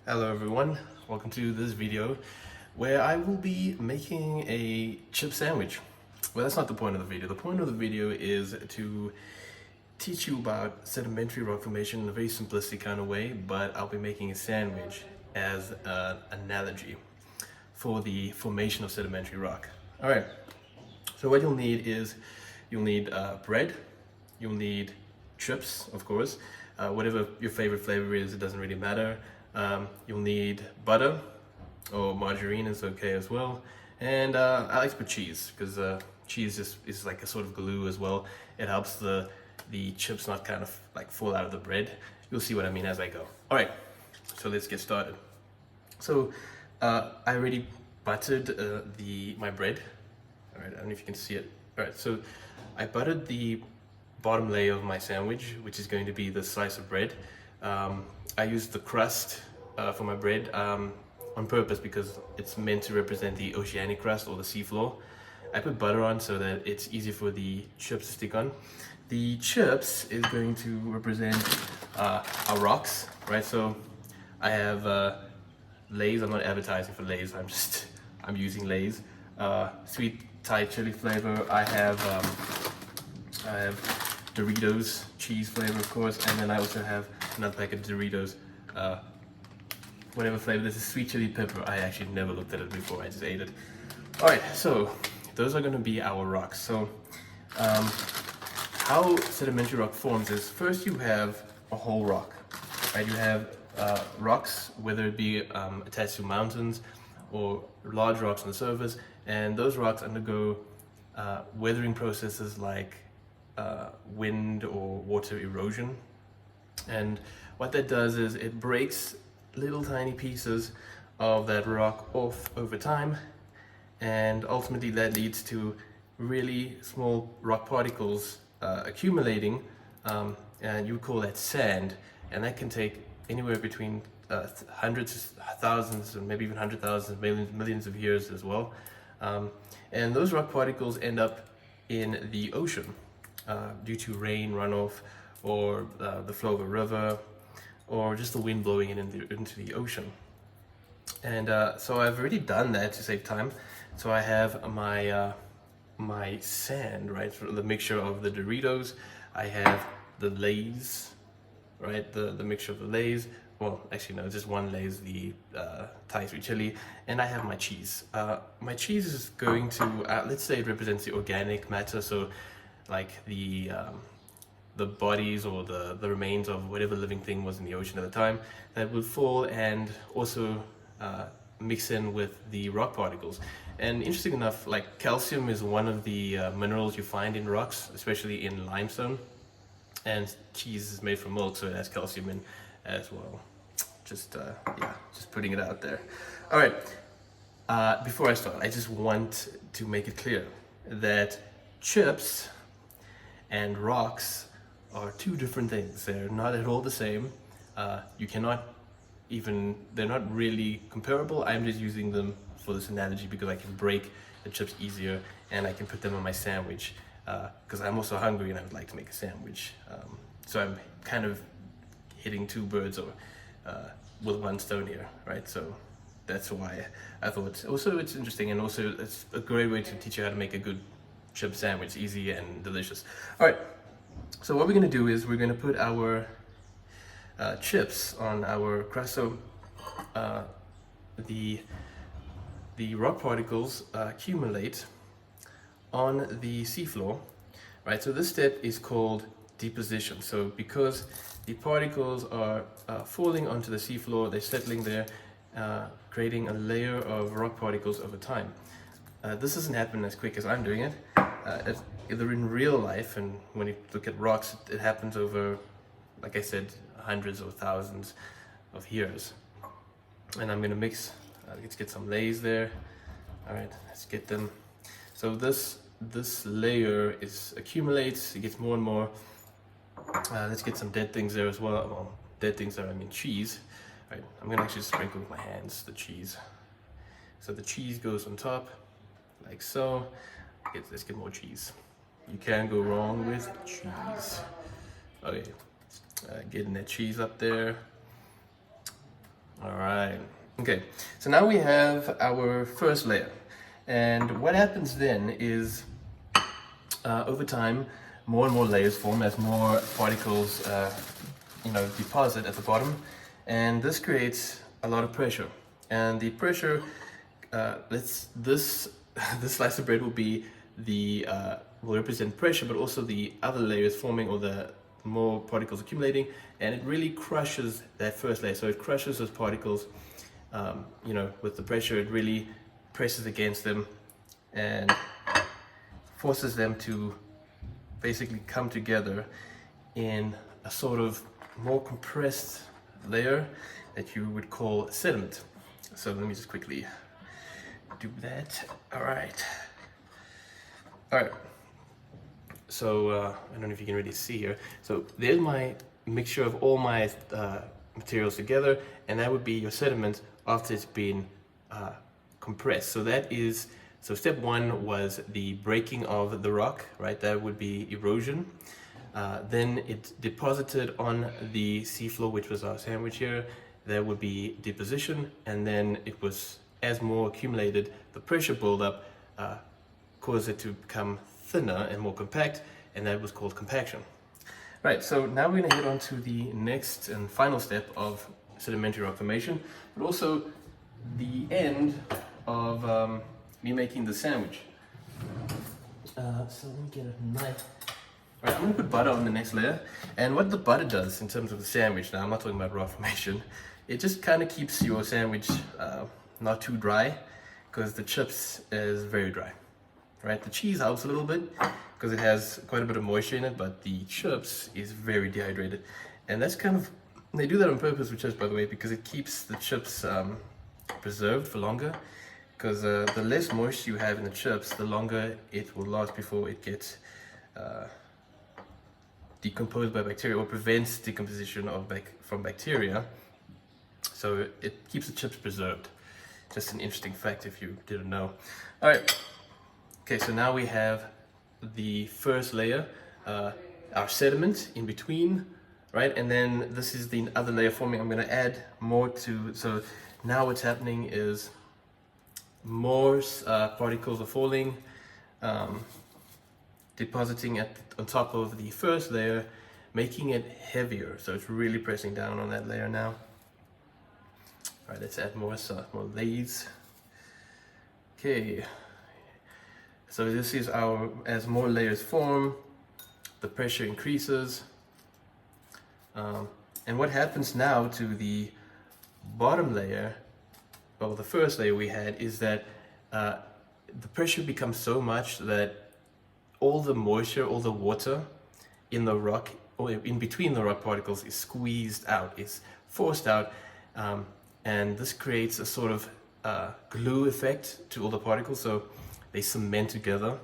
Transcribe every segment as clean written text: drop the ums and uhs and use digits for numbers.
Hello everyone, welcome to this video where I will be making a chip sandwich. Well, that's not the point of the video. The point of the video is to teach you about sedimentary rock formation in a very simplistic kind of way, but I'll be making a sandwich as an analogy for the formation of sedimentary rock. Alright, so what you'll need is you'll need bread, you'll need chips, of course, whatever your favorite flavor is, it doesn't really matter. You'll need butter, or margarine is okay as well, and I like to put cheese because cheese is like a sort of glue as well. It helps the chips not kind of like fall out of the bread. You'll see what I mean as I go. All right, so let's get started. So I already buttered my bread. All right, I don't know if you can see it. All right, so I buttered the bottom layer of my sandwich, which is going to be the slice of bread. I used the crust for my bread on purpose because it's meant to represent the oceanic crust or the seafloor. I put butter on so that it's easy for the chips to stick on. The chips is going to represent our rocks, right? So I have Lay's. I'm not advertising for Lay's. I'm using Lay's. Sweet Thai chili flavor. I have Doritos cheese flavor, of course, and then I also have another pack of Doritos, whatever flavor. This is sweet chili pepper. I actually never looked at it before, I just ate it. Alright, so those are going to be our rocks. So how sedimentary rock forms is first you have a whole rock, right? You have rocks, whether it be attached to mountains or large rocks on the surface, and those rocks undergo weathering processes like wind or water erosion. And what that does is it breaks little tiny pieces of that rock off over time, and ultimately that leads to really small rock particles accumulating, and you would call that sand, and that can take anywhere between hundreds, thousands, and maybe even 100,000, millions of years as well. And those rock particles end up in the ocean due to rain runoff, or the flow of a river, or just the wind blowing it into the ocean. And so I've already done that to save time. So I have my sand, right, for the mixture of the Doritos. I have the Lay's, right, the mixture of the Lay's. Well, actually no, just one Lay's, the Thai sweet chili, and I have my cheese. My cheese is going to, let's say it represents the organic matter, so like the bodies or the remains of whatever living thing was in the ocean at the time that would fall and also mix in with the rock particles. And interesting enough, like calcium is one of the minerals you find in rocks, especially in limestone, and cheese is made from milk, so it has calcium in as well. Just putting it out there. All right, before I start, I just want to make it clear that chips and rocks are two different things. They're not at all the same. They're not really comparable. I'm just using them for this analogy because I can break the chips easier and I can put them on my sandwich because I'm also hungry and I would like to make a sandwich. So I'm kind of hitting two birds with one stone here, right? So that's why I thought also it's interesting, and also it's a great way to teach you how to make a good chip sandwich, easy and delicious. All right, so what we're going to do is we're going to put our chips on our crust. So the rock particles accumulate on the seafloor, right? So this step is called deposition. So because the particles are falling onto the seafloor, they're settling there, creating a layer of rock particles over time. This doesn't happen as quick as I'm doing it. Either in real life, and when you look at rocks, it happens over, like I said, hundreds or thousands of years. And I'm gonna mix. Let's get some Lay's there. All right, let's get them. So this layer accumulates. It gets more and more. Let's get some dead things there as well. Well, dead things there, I mean cheese. All right, I'm gonna actually sprinkle with my hands the cheese. So the cheese goes on top, like so. Let's get more cheese. You can't go wrong with cheese. Okay, getting that cheese up there. All right. Okay, so now we have our first layer. And what happens then is, over time, more and more layers form as more particles, deposit at the bottom. And this creates a lot of pressure. And the pressure, this this slice of bread will be will represent pressure, but also the other layers forming, or the more particles accumulating, and it really crushes that first layer. So it crushes those particles. With the pressure, it really presses against them and forces them to basically come together in a sort of more compressed layer that you would call sediment. So let me just quickly do that. All right. So I don't know if you can really see here. So there's my mixture of all my materials together, and that would be your sediment after it's been compressed. So step one was the breaking of the rock, right? That would be erosion. Then it deposited on the seafloor, which was our sandwich here. That would be deposition, and then it was, as more accumulated, the pressure buildup caused it to become thinner and more compact, and that was called compaction. Right, so now we're going to head on to the next and final step of sedimentary rock formation, but also the end of me making the sandwich. So let me get a knife. Right, I'm going to put butter on the next layer, and what the butter does in terms of the sandwich, now I'm not talking about rock formation, it just kind of keeps your sandwich not too dry, because the chips is very dry. Right, the cheese helps a little bit because it has quite a bit of moisture in it, but the chips is very dehydrated, and that's they do that on purpose with chips, by the way, because it keeps the chips preserved for longer. Because the less moisture you have in the chips, the longer it will last before it gets decomposed by bacteria, or prevents decomposition from bacteria. So it keeps the chips preserved. Just an interesting fact if you didn't know. All right. Okay, so now we have the first layer, our sediment in between, right? And then this is the other layer forming. I'm going to add more to, so now what's happening is more particles are falling, depositing on top of the first layer, making it heavier. So it's really pressing down on that layer now. All right, let's add more layers. Okay. So this is as more layers form, the pressure increases. And what happens now to the bottom layer, well, the first layer we had, is that the pressure becomes so much that all the moisture, all the water in the rock, or in between the rock particles, is squeezed out, is forced out. And this creates a sort of glue effect to all the particles. So they cement together,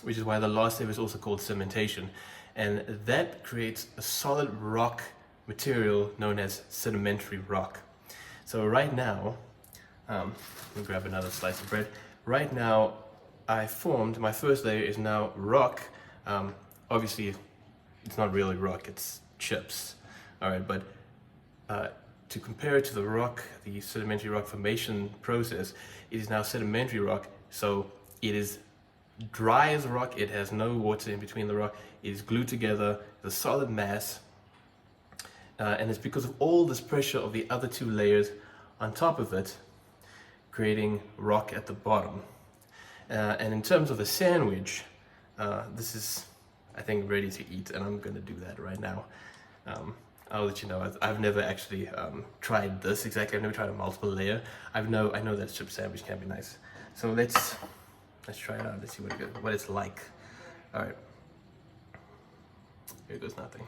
which is why the last step is also called cementation. And that creates a solid rock material known as sedimentary rock. So right now, let me grab another slice of bread. Right now, I formed, my first layer is now rock. Obviously, it's not really rock, it's chips. All right, but to compare it to the rock, the sedimentary rock formation process, it is now sedimentary rock. So it is dry as rock, it has no water in between the rock, it is glued together, the solid mass, and it's because of all this pressure of the other two layers on top of it, creating rock at the bottom. And in terms of the sandwich, this is, I think, ready to eat, and I'm gonna do that right now. I'll let you know. I've never actually tried this exactly. I've never tried a multiple layer. I know that chip sandwich can be nice. So let's try it out. Let's see what it's like. All right. Here goes nothing.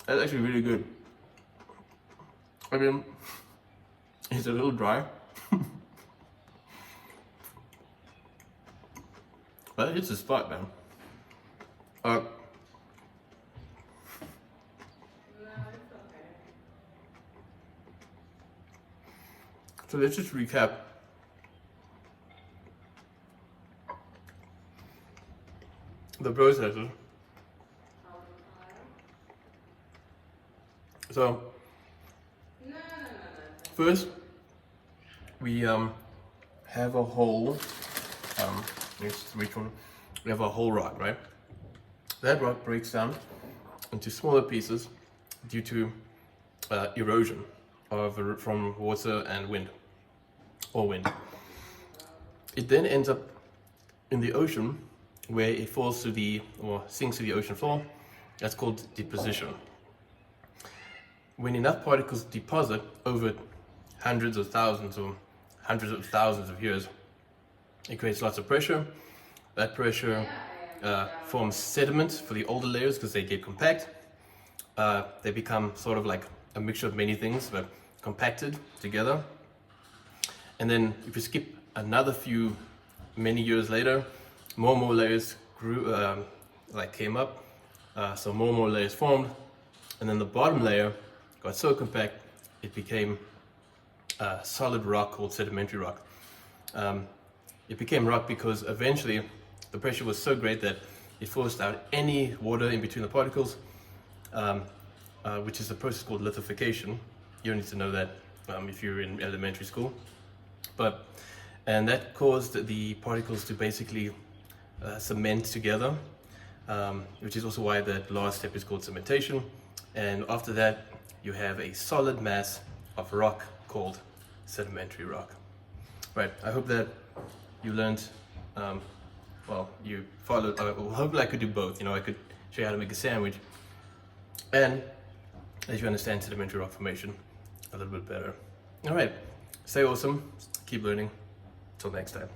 That's actually really good. I mean, it's a little dry. But it's a spot, man. So let's just recap. The processes. So first we have a whole we have a whole rock, right? That rock breaks down into smaller pieces due to erosion from water and wind, or wind. It then ends up in the ocean, where it falls to or sinks to the ocean floor. That's called deposition. When enough particles deposit over hundreds of thousands or hundreds of thousands of years, it creates lots of pressure. That pressure forms sediments for the older layers because they get compact. They become sort of like a mixture of many things, but compacted together. And then if you skip another many years later, more and more layers came up. So more and more layers formed. And then the bottom layer got so compact, it became a solid rock called sedimentary rock. It became rock because eventually the pressure was so great that it forced out any water in between the particles, which is a process called lithification. You don't need to know that if you're in elementary school. And that caused the particles to basically cement together, which is also why that last step is called cementation. And after that, you have a solid mass of rock called sedimentary rock. Right, I hope that you learned, you followed, hopefully I could do both. I could show you how to make a sandwich, and as you understand sedimentary rock formation a little bit better. All right, stay awesome, keep learning. Till next time.